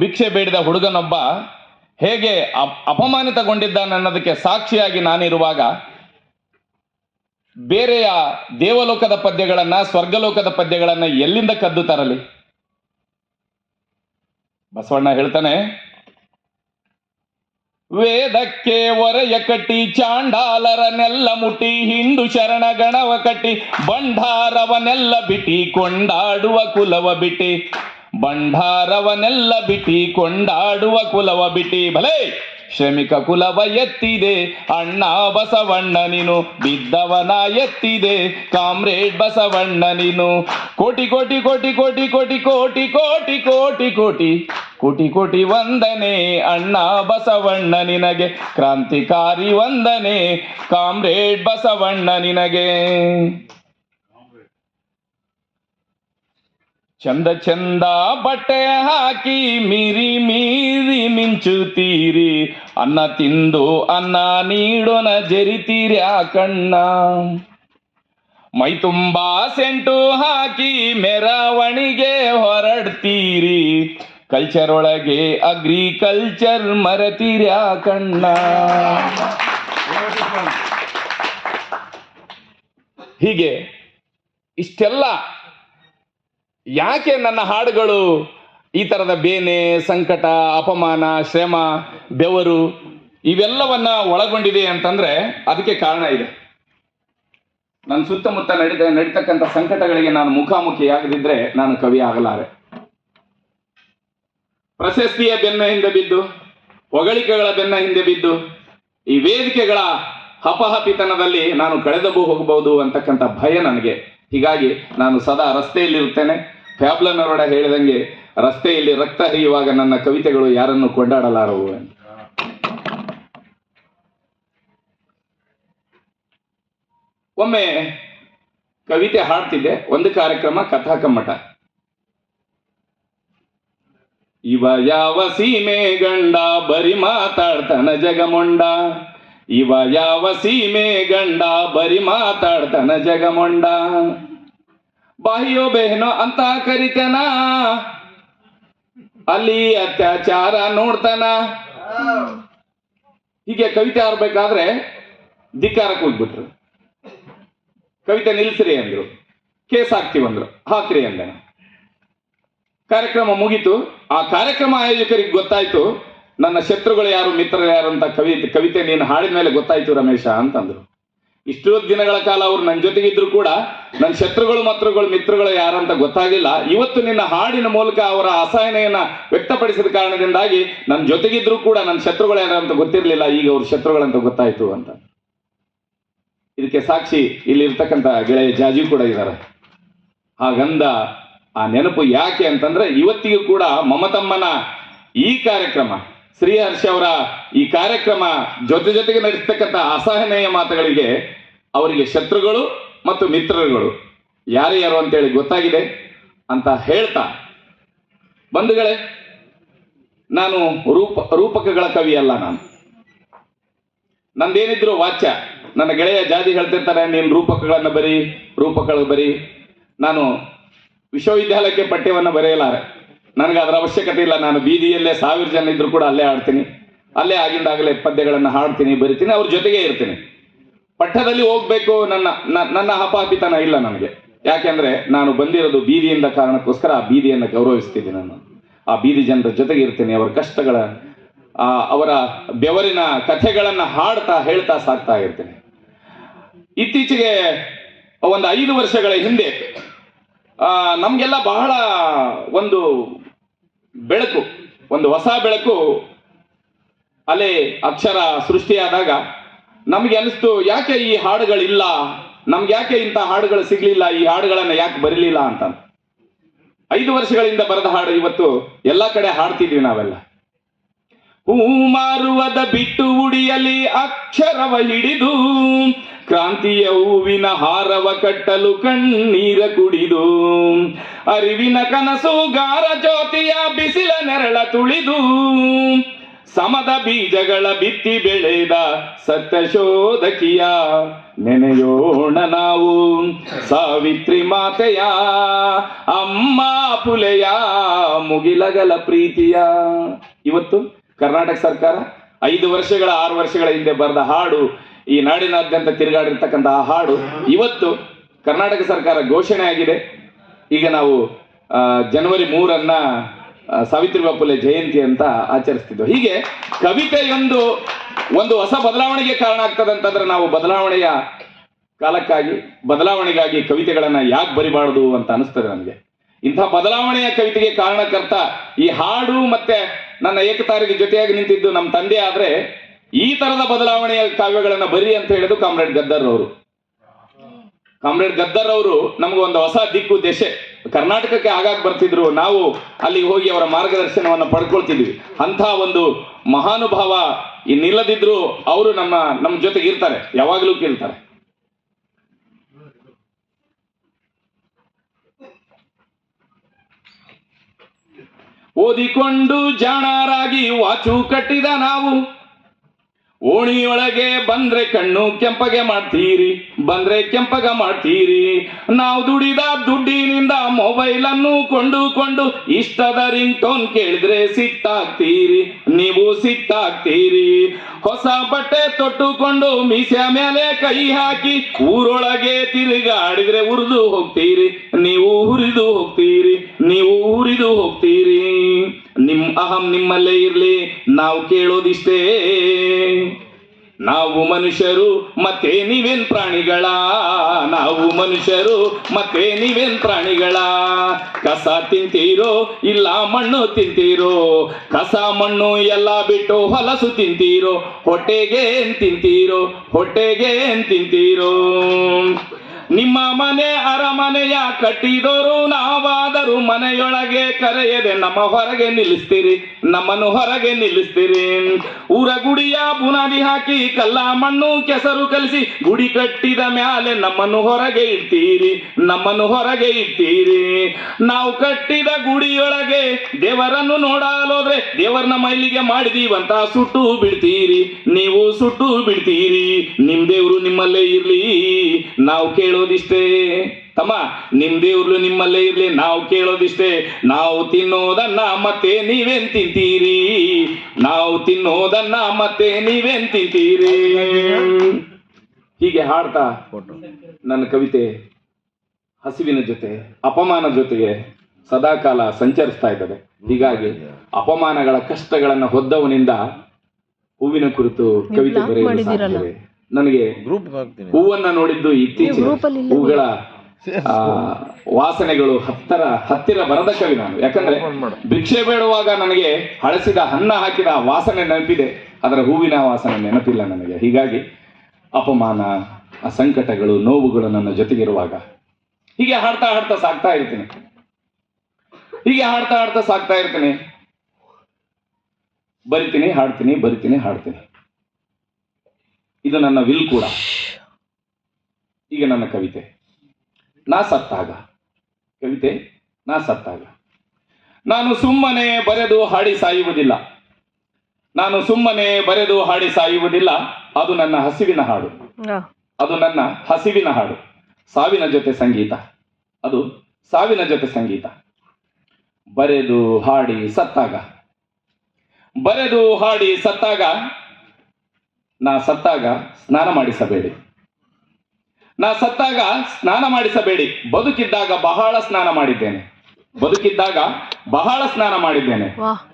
ಭಿಕ್ಷೆ ಬೇಡಿದ ಹುಡುಗನೊಬ್ಬ ಹೇಗೆ ಅಪಮಾನಿತಗೊಂಡಿದ್ದಾನೆ ಅನ್ನೋದಕ್ಕೆ ಸಾಕ್ಷಿಯಾಗಿ ನಾನಿರುವಾಗ ಬೇರೆಯ ದೇವಲೋಕದ ಪದ್ಯಗಳನ್ನ, ಸ್ವರ್ಗಲೋಕದ ಪದ್ಯಗಳನ್ನ ಎಲ್ಲಿಂದ ಕದ್ದು ತರಲಿ? ಬಸವಣ್ಣ ಹೇಳ್ತಾನೆ, ವೇದಕ್ಕೆ ಒರೆಯ ಕಟ್ಟಿ ಚಾಂಡಾಲರನೆಲ್ಲ ಮುಟ್ಟಿ ಹಿಂಡು ಶರಣ ಗಣವ ಕಟ್ಟಿ ಭಂಡಾರವನೆಲ್ಲ ಬಿಟ್ಟಿ ಕೊಂಡಾಡುವ ಕುಲವ ಬಿಟ್ಟಿ ಭಂಡಾರವನೆಲ್ಲ ಬಿಟ್ಟಿ ಕೊಂಡಾಡುವ ಕುಲವ ಬಿಟ್ಟಿ ಭಲೇ ಶ್ರಮಿಕ ಕುಲವ ಎತ್ತಿದೆ ಅಣ್ಣ ಬಸವಣ್ಣ ನೀನು, ಬಿದ್ದವನ ಎತ್ತಿದೆ ಕಾಮ್ರೇಡ್ ಬಸವಣ್ಣ ನೀನು. ಕೋಟಿ ಕೋಟಿ ಕೋಟಿ ಕೋಟಿ ಕೋಟಿ ಕೋಟಿ ಕೋಟಿ ಕೋಟಿ ಕೋಟಿ ಕೋಟಿ ಕೋಟಿ ವಂದನೆ ಅಣ್ಣ ಬಸವಣ್ಣ ನಿನಗೆ, ಕ್ರಾಂತಿಕಾರಿ ವಂದನೆ ಕಾಮ್ರೇಡ್ ಬಸವಣ್ಣ ನಿನಗೆ. ಚಂದ ಚಂದ ಬಟ್ಟೆ ಹಾಕಿ ಮೀರಿ ಮೀರಿ ಮಿಂಚುತ್ತೀರಿ, ಅನ್ನ ತಿಂದು ಅನ್ನ ನೀಡೋನ ಜರಿತೀರ್ಯಾ ಕಣ್ಣ. ಮೈ ತುಂಬಾ ಸೆಂಟು ಹಾಕಿ ಮೆರವಣಿಗೆ ಹೊರಡ್ತೀರಿ, ಕಲ್ಚರ್ ಒಳಗೆ ಅಗ್ರಿಕಲ್ಚರ್ ಮರೆತೀರ್ಯಾ ಕಣ್ಣ. ಹೀಗೆ ಇಷ್ಟೆಲ್ಲ ಯಾಕೆ ನನ್ನ ಹಾಡುಗಳು ಈ ಥರದ ಬೇನೆ, ಸಂಕಟ, ಅಪಮಾನ, ಶ್ರಮ, ಬೆವರು ಇವೆಲ್ಲವನ್ನ ಒಳಗೊಂಡಿದೆ ಅಂತಂದ್ರೆ ಅದಕ್ಕೆ ಕಾರಣ ಇದೆ. ನನ್ನ ಸುತ್ತಮುತ್ತ ನಡೀತಕ್ಕಂಥ ಸಂಕಟಗಳಿಗೆ ನಾನು ಮುಖಾಮುಖಿಯಾಗದಿದ್ರೆ ನಾನು ಕವಿ ಆಗಲಾರೆ. ಪ್ರಶಸ್ತಿಯ ಬೆನ್ನ ಹಿಂದೆ ಬಿದ್ದು, ಹೊಗಳಿಕೆಗಳ ಬೆನ್ನ ಹಿಂದೆ ಬಿದ್ದು, ಈ ವೇದಿಕೆಗಳ ಹಪಹಪಿತನದಲ್ಲಿ ನಾನು ಕಳೆದು ಹೋಗಬಹುದು ಅಂತಕ್ಕಂಥ ಭಯ ನನಗೆ. ಹೀಗಾಗಿ ನಾನು ಸದಾ ರಸ್ತೆಯಲ್ಲಿರುತ್ತೇನೆ. ಫ್ಯಾಬ್ಲನವರ ಹೇಳಿದಂಗೆ, ರಸ್ತೆಯಲ್ಲಿ ರಕ್ತ ಹರಿಯುವಾಗ ನನ್ನ ಕವಿತೆಗಳು ಯಾರನ್ನು ಕೊಂಡಾಡಲಾರವು ಅಂತ. ಒಮ್ಮೆ ಕವಿತೆ ಹಾಡ್ತಿದ್ದೆ, ಒಂದು ಕಾರ್ಯಕ್ರಮ ಕಥಾಕಮ್ಮಟ. ಇವ ಯಾವ ಸೀಮೆ ಗಂಡ ಬರಿ ಮಾತಾಡ್ತಾನ ಜಗಮೊಂಡ, ಇವ ಯಾವ ಸೀಮೆ ಗಂಡ ಬರಿ ಮಾತಾಡ್ತಾನ ಜಗಮೊಂಡ, ಬಾಹಿಯೋ ಬೆಹನೋ ಅಂತ ಕರಿತನ, ಅಲ್ಲಿ ಅತ್ಯಾಚಾರ ನೋಡ್ತಾನ. ಹೀಗೆ ಕವಿತೆ ಆಡ್ಬೇಕಾದ್ರೆ ಧಿಕ್ಕಾರಕ್ಕೆ ಹೋಗ್ಬಿಟ್ರು. ಕವಿತೆ ನಿಲ್ಸ್ರಿ ಅಂದ್ರು, ಕೇಸ್ ಹಾಕ್ತಿವಂದ್ರು, ಹಾಕ್ರಿ ಅಂದ. ಕಾರ್ಯಕ್ರಮ ಮುಗೀತು. ಆ ಕಾರ್ಯಕ್ರಮ ಆಯೋಜಕರಿಗೆ ಗೊತ್ತಾಯ್ತು ನನ್ನ ಶತ್ರುಗಳು ಯಾರು, ಮಿತ್ರರು ಯಾರು ಅಂತ. ಕವಿತೆ ನೀನು ಹಾಡಿದ ಮೇಲೆ ಗೊತ್ತಾಯ್ತು ರಮೇಶ ಅಂತಂದ್ರು. ಇಷ್ಟೋ ದಿನಗಳ ಕಾಲ ಅವ್ರು ನನ್ನ ಜೊತೆಗಿದ್ರು ಕೂಡ ನನ್ನ ಶತ್ರುಗಳು ಮಿತ್ರಗಳು ಯಾರಂತ ಗೊತ್ತಾಗಿಲ್ಲ. ಇವತ್ತು ನಿನ್ನ ಹಾಡಿನ ಮೂಲಕ ಅವರ ಅಸಹನೆಯನ್ನ ವ್ಯಕ್ತಪಡಿಸಿದ ಕಾರಣದಿಂದಾಗಿ ನನ್ನ ಜೊತೆಗಿದ್ರು ಕೂಡ ನನ್ನ ಶತ್ರುಗಳು ಯಾರಂತ ಗೊತ್ತಿರಲಿಲ್ಲ, ಈಗ ಅವ್ರ ಶತ್ರುಗಳಂತ ಗೊತ್ತಾಯ್ತು ಅಂತ. ಇದಕ್ಕೆ ಸಾಕ್ಷಿ ಇಲ್ಲಿರ್ತಕ್ಕಂಥ ಗೆಳೆಯ ಜಾಜಿ ಕೂಡ ಇದ್ದಾರೆ. ಹಾಗಂದ ಆ ನೆನಪು ಯಾಕೆ ಅಂತಂದ್ರೆ, ಇವತ್ತಿಗೂ ಕೂಡ ಮಮತಮ್ಮನ ಈ ಕಾರ್ಯಕ್ರಮ, ಶ್ರೀಹರ್ಷ ಅವರ ಈ ಕಾರ್ಯಕ್ರಮ ಜೊತೆಗೆ ನಡೆಸ್ತಕ್ಕಂಥ ಅಸಹನೆಯ ಮಾತುಗಳಿಗೆ ಅವರಿಗೆ ಶತ್ರುಗಳು ಮತ್ತು ಮಿತ್ರರುಗಳು ಯಾರ್ಯಾರು ಅಂತೇಳಿ ಗೊತ್ತಾಗಿದೆ ಅಂತ ಹೇಳ್ತಾ, ಬಂಧುಗಳೇ, ನಾನು ರೂಪಕಗಳ ಕವಿ ಅಲ್ಲ. ನಂದೇನಿದ್ರು ವಾಚ್ಯ. ನನ್ನ ಗೆಳೆಯ ಜಾತಿ ಹೇಳ್ತಿರ್ತಾರೆ, ನೀನು ರೂಪಕಗಳನ್ನು ರೂಪಕಗಳು ಬರಿ. ನಾನು ವಿಶ್ವವಿದ್ಯಾಲಯಕ್ಕೆ ಪಠ್ಯವನ್ನು ಬರೆಯಲಾರೆ, ನನಗೆ ಅದರ ಅವಶ್ಯಕತೆ ಇಲ್ಲ. ನಾನು ಬೀದಿಯಲ್ಲೇ 1000 ಜನ ಇದ್ರು ಕೂಡ ಅಲ್ಲೇ ಆಡ್ತೀನಿ, ಅಲ್ಲೇ ಆಗಿಂದಾಗಲೇ ಪದ್ಯಗಳನ್ನು ಹಾಡ್ತೀನಿ, ಬರಿತೀನಿ, ಅವ್ರ ಜೊತೆಗೆ ಇರ್ತೀನಿ. ಪಠ್ಯದಲ್ಲಿ ಹೋಗ್ಬೇಕು ನನ್ನ ಹಪಾಪಿತನ ಇಲ್ಲ ನನಗೆ. ಯಾಕೆಂದ್ರೆ ನಾನು ಬಂದಿರೋದು ಬೀದಿಯಿಂದ ಕಾರಣಕ್ಕೋಸ್ಕರ ಆ ಬೀದಿಯನ್ನು ಗೌರವಿಸ್ತಿದ್ದೀನಿ. ನಾನು ಆ ಬೀದಿ ಜನರ ಜೊತೆಗೆ ಇರ್ತೀನಿ, ಅವರ ಕಷ್ಟಗಳ, ಅವರ ಬೆವರಿನ ಕಥೆಗಳನ್ನ ಹೇಳ್ತಾ ಸಾಕ್ತಾ ಇರ್ತೀನಿ. ಇತ್ತೀಚೆಗೆ ಒಂದು 5 ವರ್ಷಗಳ ಹಿಂದೆ ನಮ್ಗೆಲ್ಲ ಬಹಳ ಒಂದು ಬೆಳಕು, ಒಂದು ಹೊಸ ಬೆಳಕು ಅಲೆ ಅಕ್ಷರ ಸೃಷ್ಟಿಯಾದಾಗ ನಮ್ಗೆ ಅನಿಸ್ತು, ಯಾಕೆ ಈ ಹಾಡುಗಳಿಲ್ಲ, ನಮ್ಗೆ ಯಾಕೆ ಇಂಥ ಹಾಡುಗಳು ಸಿಗ್ಲಿಲ್ಲ, ಈ ಹಾಡುಗಳನ್ನ ಯಾಕೆ ಬರಲಿಲ್ಲ ಅಂತ. 5 ವರ್ಷಗಳಿಂದ ಬರೆದ ಹಾಡು ಇವತ್ತು ಎಲ್ಲ ಕಡೆ ಹಾಡ್ತಿದ್ವಿ ನಾವೆಲ್ಲ. ಹೂ ಮಾರುವದ ಬಿಟ್ಟು ಉಡಿಯಲಿ ಅಕ್ಷರವ ಹಿಡಿದು, ಕ್ರಾಂತಿಯ ಹೂವಿನ ಹಾರವ ಕಟ್ಟಲು ಕಣ್ಣೀರ ಕುಡಿದು, ಅರಿವಿನ ಕನಸು ಗಾರ ಜ್ಯೋತಿಯ ಬಿಸಿಲ ನೆರಳ ತುಳಿದು, ಸಮದ ಬೀಜಗಳ ಬಿತ್ತಿ ಬೆಳೆದ ಸತ್ಯಶೋಧಕಿಯ ನೆನೆಯೋಣ ನಾವು ಸಾವಿತ್ರಿ ಮಾತೆಯ ಅಮ್ಮ ಪುಲೆಯ ಮುಗಿಲಗಲ ಪ್ರೀತಿಯ. ಇವತ್ತು ಕರ್ನಾಟಕ ಸರ್ಕಾರ 5 ವರ್ಷಗಳ 6 ವರ್ಷಗಳ ಹಿಂದೆ ಬರೆದ ಹಾಡು, ಈ ನಾಡಿನಾದ್ಯಂತ ತಿರುಗಾಡಿರ್ತಕ್ಕಂಥ ಆ ಹಾಡು ಇವತ್ತು ಕರ್ನಾಟಕ ಸರ್ಕಾರ ಘೋಷಣೆ ಆಗಿದೆ. ಈಗ ನಾವು ಜನವರಿ 3 ಸಾವಿತ್ರಿಬಾಯಿ ಫುಲೆ ಜಯಂತಿ ಅಂತ ಆಚರಿಸ್ತಿದ್ವು. ಹೀಗೆ ಕವಿತೆಯೊಂದು ಒಂದು ಹೊಸ ಬದಲಾವಣೆಗೆ ಕಾರಣ ಆಗ್ತದೆ ಅಂತಂದ್ರೆ ನಾವು ಬದಲಾವಣೆಯ ಕಾಲಕ್ಕಾಗಿ ಬದಲಾವಣೆಗಾಗಿ ಕವಿತೆಗಳನ್ನ ಯಾಕೆ ಬರಿಬಾರದು ಅಂತ ಅನಿಸ್ತದೆ ನನಗೆ. ಇಂಥ ಬದಲಾವಣೆಯ ಕವಿತೆಗೆ ಕಾರಣಕರ್ತ ಈ ಹಾಡು ಮತ್ತೆ ನನ್ನ ಏಕತಾರಿಗೆ ಜೊತೆಯಾಗಿ ನಿಂತಿದ್ದು ನಮ್ಮ ತಂದೆ. ಆದ್ರೆ ಈ ತರದ ಬದಲಾವಣೆಯ ಕಾವ್ಯಗಳನ್ನ ಬರಿ ಅಂತ ಹೇಳಿದ್ರು ಕಾಮ್ರೇಡ್ ಗದ್ದರ್ ಅವರು. ಕಾಮ್ರೇಡ್ ಗದ್ದರ್ ಅವರು ನಮ್ಗೆ ಒಂದು ಹೊಸ ದಿಕ್ಕು ದೆಸೆ. ಕರ್ನಾಟಕಕ್ಕೆ ಆಗಾಗ ಬರ್ತಿದ್ರು, ನಾವು ಅಲ್ಲಿಗೆ ಹೋಗಿ ಅವರ ಮಾರ್ಗದರ್ಶನವನ್ನು ಪಡ್ಕೊಳ್ತಿದ್ವಿ. ಅಂಥ ಒಂದು ಮಹಾನುಭಾವ ಇನ್ನಿಲ್ಲದಿದ್ರು ಅವರು ನಮ್ಮ ಜೊತೆಗೆ ಇರ್ತಾರೆ, ಯಾವಾಗಲೂ ಕೇಳ್ತಾರೆ. ಓದಿಕೊಂಡು ಜಾಣರಾಗಿ ವಾಚು ಕಟ್ಟಿದ ನಾವು, ಓಣಿಯೊಳಗೆ ಬಂದ್ರೆ ಕಣ್ಣು ಕೆಂಪಗೆ ಮಾಡ್ತೀರಿ, ಬಂದ್ರೆ ಕೆಂಪಗ ಮಾಡ್ತೀರಿ. ನಾವು ದುಡಿದ ದುಡ್ಡಿನಿಂದ ಮೊಬೈಲ್ ಅನ್ನು ಕೊಂಡುಕೊಂಡು ಇಷ್ಟದ ರಿಂಗ್ ಟೋನ್ ಕೇಳಿದ್ರೆ ಸಿಟ್ಟಾಗ್ತೀರಿ, ನೀವು ಸಿಟ್ಟಾಗ್ತೀರಿ. ಹೊಸ ಬಟ್ಟೆ ತೊಟ್ಟುಕೊಂಡು ಮೀಸೆ ಮೇಲೆ ಕೈ ಹಾಕಿ ಊರೊಳಗೆ ತಿರುಗಾಡಿದ್ರೆ ಉರಿದು ಹೋಗ್ತೀರಿ, ನೀವು ಹುರಿದು ಹೋಗ್ತೀರಿ, ನೀವು ಹುರಿದು ಹೋಗ್ತೀರಿ. ಅಹಂ ನಿಮ್ಮಲ್ಲೇ ಇರ್ಲಿ, ನಾವು ಕೇಳೋದಿಷ್ಟೇ, ನಾವು ಮನುಷ್ಯರು ಮತ್ತೆ ನೀವೇನ್ ಪ್ರಾಣಿಗಳ, ನಾವು ಮನುಷ್ಯರು ಮತ್ತೆ ನೀವೇನ್ ಪ್ರಾಣಿಗಳ. ಕಸ ತಿಂತೀರೋ ಇಲ್ಲ ಮಣ್ಣು ತಿಂತೀರೋ, ಕಸ ಮಣ್ಣು ಎಲ್ಲ ಬಿಟ್ಟು ಹೊಲಸು ತಿಂತೀರೋ, ಹೊಟ್ಟೆಗೆ ಏನ್ ತಿಂತೀರೋ, ಹೊಟ್ಟೆಗೆ ಏನ್ ತಿಂತೀರೋ. ನಿಮ್ಮ ಮನೆ ಅರಮನೆಯ ಕಟ್ಟಿದೋರು ನಾವಾದರೂ ಮನೆಯೊಳಗೆ ಕರೆಯದೆ ನಮ್ಮ ಹೊರಗೆ ನಿಲ್ಲಿಸ್ತೀರಿ, ನಮ್ಮನ್ನು ಹೊರಗೆ ನಿಲ್ಲಿಸ್ತೀರಿ. ಊರ ಗುಡಿಯ ಬುನಾದಿ ಹಾಕಿ ಕಲ್ಲ ಮಣ್ಣು ಕೆಸರು ಕಲಿಸಿ ಗುಡಿ ಕಟ್ಟಿದ ಮ್ಯಾಲೆ ನಮ್ಮನ್ನು ಹೊರಗೆ ಇಡ್ತೀರಿ, ನಮ್ಮನ್ನು ಹೊರಗೆ ಇಡ್ತೀರಿ. ನಾವು ಕಟ್ಟಿದ ಗುಡಿಯೊಳಗೆ ದೇವರನ್ನು ನೋಡಲೋದ್ರೆ ದೇವರನ್ನ ಮೈಲಿಗೆ ಮಾಡಿದೀವಂತ ಸುಟ್ಟು ಬಿಡ್ತೀರಿ, ನೀವು ಸುಟ್ಟು ಬಿಡ್ತೀರಿ. ನಿಮ್ ದೇವ್ರು ನಿಮ್ಮಲ್ಲೇ ಇರ್ಲಿ, ನಾವು ಕೇಳೋದಿಷ್ಟೇ. ತಮ್ಮ, ನಿಮ್ ದೇವ್ರು ನಿಮ್ಮಲ್ಲೇ ಇರ್ಲಿ, ನಾವು ಕೇಳೋದಿಷ್ಟೇ. ನಾವು ತಿನ್ನೋದನ್ನ ಮತ್ತೆ ನೀವೇನ್ ತಿಂತೀರಿ, ನಾವು ತಿನ್ನೋದನ್ನ ಮತ್ತೆ ನೀವೇನ್ ತಿಂತೀರಿ. ಹೀಗೆ ಹಾಡ್ತಾ ನನ್ನ ಕವಿತೆ ಹಸಿವಿನ ಜೊತೆ ಅಪಮಾನ ಜೊತೆಗೆ ಸದಾಕಾಲ ಸಂಚರಿಸ್ತಾ ಇರ್ತದೆ. ಹೀಗಾಗಿ ಅಪಮಾನಗಳ ಕಷ್ಟಗಳನ್ನ ಹೊದ್ದವನಿಂದ ಹೂವಿನ ಕುರಿತು ಕವಿತೆ ಬರೆಯಲು ಸಾಧ್ಯವಿದೆ. ನನಗೆ ಹೂವನ್ನ ನೋಡಿದ್ದು ಇತ್ತೀಚೆಗೆ. ಹೂಗಳ ವಾಸನೆಗಳು ಹತ್ತಿರ ಬರದ ಕವಿ ನಾನು. ಯಾಕಂದ್ರೆ ಭಿಕ್ಷೆ ಬೇಡುವಾಗ ನನಗೆ ಹಳಸಿದ ಅನ್ನ ಹಾಕಿದ ವಾಸನೆ ನೆನಪಿದೆ, ಅದರ ಹೂವಿನ ವಾಸನೆ ನೆನಪಿಲ್ಲ ನನಗೆ. ಹೀಗಾಗಿ ಅಪಮಾನ, ಸಂಕಟಗಳು, ನೋವುಗಳು ನನ್ನ ಜೊತೆಗಿರುವಾಗ ಹೀಗೆ ಹಾಡ್ತಾ ಹಾಡ್ತಾ ಸಾಕ್ತಾ ಇರ್ತೀನಿ, ಹೀಗೆ ಹಾಡ್ತಾ ಹಾಡ್ತಾ ಸಾಕ್ತಾ ಇರ್ತೀನಿ. ಬರಿತೀನಿ, ಹಾಡ್ತೀನಿ, ಬರಿತೀನಿ, ಹಾಡ್ತೀನಿ. ಇದು ನನ್ನ ವಿಲ್ ಕೂಡ. ಈಗ ನನ್ನ ಕವಿತೆ ನಾ ಸತ್ತಾಗ. ಕವಿತೆ ನಾ ಸತ್ತಾಗ. ನಾನು ಸುಮ್ಮನೆ ಬರೆದು ಹಾಡಿ ಸಾಯುವುದಿಲ್ಲ, ನಾನು ಸುಮ್ಮನೆ ಬರೆದು ಹಾಡಿ ಸಾಯುವುದಿಲ್ಲ. ಅದು ನನ್ನ ಹಸಿವಿನ ಹಾಡು, ಅದು ನನ್ನ ಹಸಿವಿನ ಹಾಡು. ಸಾವಿನ ಜೊತೆ ಸಂಗೀತ, ಅದು ಸಾವಿನ ಜೊತೆ ಸಂಗೀತ. ಬರೆದು ಹಾಡಿ ಸತ್ತಾಗ, ಬರೆದು ಹಾಡಿ ಸತ್ತಾಗ. ನಾ ಸತ್ತಾಗ ಸ್ನಾನ ಮಾಡಿಸಬೇಡಿ, ನಾ ಸತ್ತಾಗ ಸ್ನಾನ ಮಾಡಿಸಬೇಡಿ. ಬದುಕಿದ್ದಾಗ ಬಹಳ ಸ್ನಾನ ಮಾಡಿದ್ದೇನೆ, ಬದುಕಿದ್ದಾಗ ಬಹಳ ಸ್ನಾನ ಮಾಡಿದ್ದೇನೆ.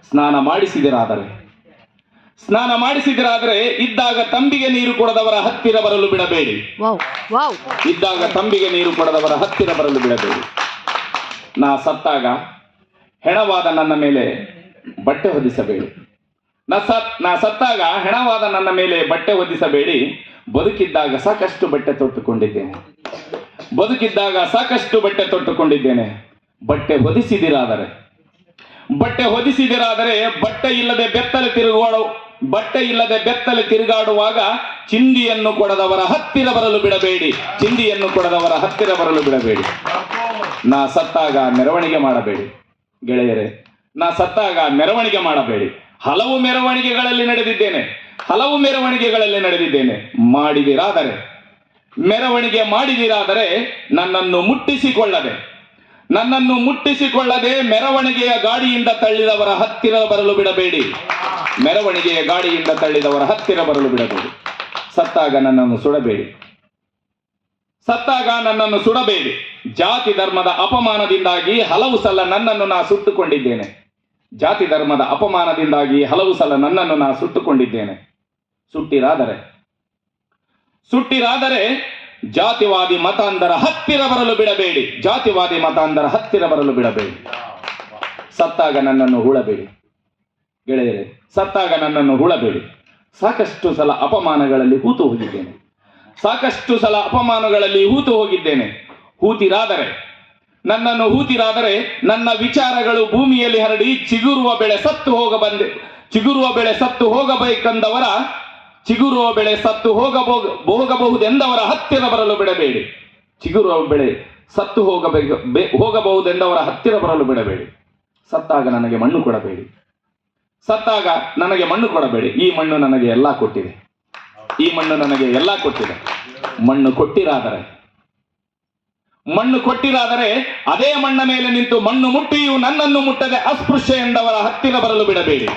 ಸ್ನಾನ ಮಾಡಿಸಿದಿರಾದರೆ, ಸ್ನಾನ ಮಾಡಿಸಿದಿರಾದರೆ ಇದ್ದಾಗ ತಂಬಿಗೆ ನೀರು ಕೊಡದವರ ಹತ್ತಿರ ಬರಲು ಬಿಡಬೇಡಿ, ಇದ್ದಾಗ ತಂಬಿಗೆ ನೀರು ಕೊಡದವರ ಹತ್ತಿರ ಬರಲು ಬಿಡಬೇಡಿ. ನಾ ಸತ್ತಾಗ ಹೆಣವಾದ ನನ್ನ ಮೇಲೆ ಬಟ್ಟೆ ಹೊದಿಸಬೇಡಿ, ನಾ ಸತ್ತಾಗ ಹೆಣವಾದ ನನ್ನ ಮೇಲೆ ಬಟ್ಟೆ ಹೊದಿಸಬೇಡಿ. ಬದುಕಿದ್ದಾಗ ಸಾಕಷ್ಟು ಬಟ್ಟೆ ತೊಟ್ಟುಕೊಂಡಿದ್ದೇನೆ, ಬದುಕಿದ್ದಾಗ ಸಾಕಷ್ಟು ಬಟ್ಟೆ ತೊಟ್ಟುಕೊಂಡಿದ್ದೇನೆ. ಬಟ್ಟೆ ಹೊದಿಸಿದಿರಾದರೆ, ಬಟ್ಟೆ ಹೊದಿಸಿದಿರಾದರೆ ಬಟ್ಟೆ ಇಲ್ಲದೆ ಬೆತ್ತಲೆ ತಿರುಗಾಡುವಾಗ ಚಿಂದಿಯನ್ನು ಕೊಡದವರ ಹತ್ತಿರ ಬರಲು ಬಿಡಬೇಡಿ, ಚಿಂದಿಯನ್ನು ಕೊಡದವರ ಹತ್ತಿರ ಬರಲು ಬಿಡಬೇಡಿ. ನಾ ಸತ್ತಾಗ ಮೆರವಣಿಗೆ ಮಾಡಬೇಡಿ ಗೆಳೆಯರೇ, ನಾ ಸತ್ತಾಗ ಮೆರವಣಿಗೆ ಮಾಡಬೇಡಿ. ಹಲವು ಮೆರವಣಿಗೆಗಳಲ್ಲಿ ನಡೆದಿದ್ದೇನೆ. ಮೆರವಣಿಗೆ ಮಾಡಿದಿರಾದರೆ ನನ್ನನ್ನು ಮುಟ್ಟಿಸಿಕೊಳ್ಳದೆ ಮೆರವಣಿಗೆಯ ಗಾಡಿಯಿಂದ ತಳ್ಳಿದವರ ಹತ್ತಿರ ಬರಲು ಬಿಡಬೇಡಿ. ಸತ್ತಾಗ ನನ್ನನ್ನು ಸುಡಬೇಡಿ. ಜಾತಿ ಧರ್ಮದ ಅಪಮಾನದಿಂದಾಗಿ ಹಲವು ಸಲ ನನ್ನನ್ನು ನಾ ಸುಟ್ಟುಕೊಂಡಿದ್ದೇನೆ. ಸುಟ್ಟಿರಾದರೆ ಜಾತಿವಾದಿ ಮತಾಂಧರ ಹತ್ತಿರ ಬರಲು ಬಿಡಬೇಡಿ. ಸತ್ತಾಗ ನನ್ನನ್ನು ಹೂಳಬೇಡಿ ಗೆಳೆಯರೆ, ಸಾಕಷ್ಟು ಸಲ ಅಪಮಾನಗಳಲ್ಲಿ ಹೂತು ಹೋಗಿದ್ದೇನೆ. ಹೂತಿರಾದರೆ ನನ್ನ ವಿಚಾರಗಳು ಭೂಮಿಯಲ್ಲಿ ಹರಡಿ ಚಿಗುರುವ ಬೆಳೆ ಸತ್ತು ಹೋಗಬಹುದೆಂದವರ ಹತ್ತಿರ ಬರಲು ಬಿಡಬೇಡಿ. ಸತ್ತಾಗ ನನಗೆ ಮಣ್ಣು ಕೊಡಬೇಡಿ. ಈ ಮಣ್ಣು ನನಗೆ ಎಲ್ಲ ಕೊಟ್ಟಿದೆ. ಮಣ್ಣು ಕೊಟ್ಟಿರಾದರೆ ಅದೇ ಮಣ್ಣ ಮೇಲೆ ನಿಂತು ಮಣ್ಣು ಮುಟ್ಟಿಯೂ ನನ್ನನ್ನು ಮುಟ್ಟದೆ ಅಸ್ಪೃಶ್ಯ ಎಂದವರ ಹತ್ತಿರ ಬರಲು ಬಿಡಬೇಡಿ.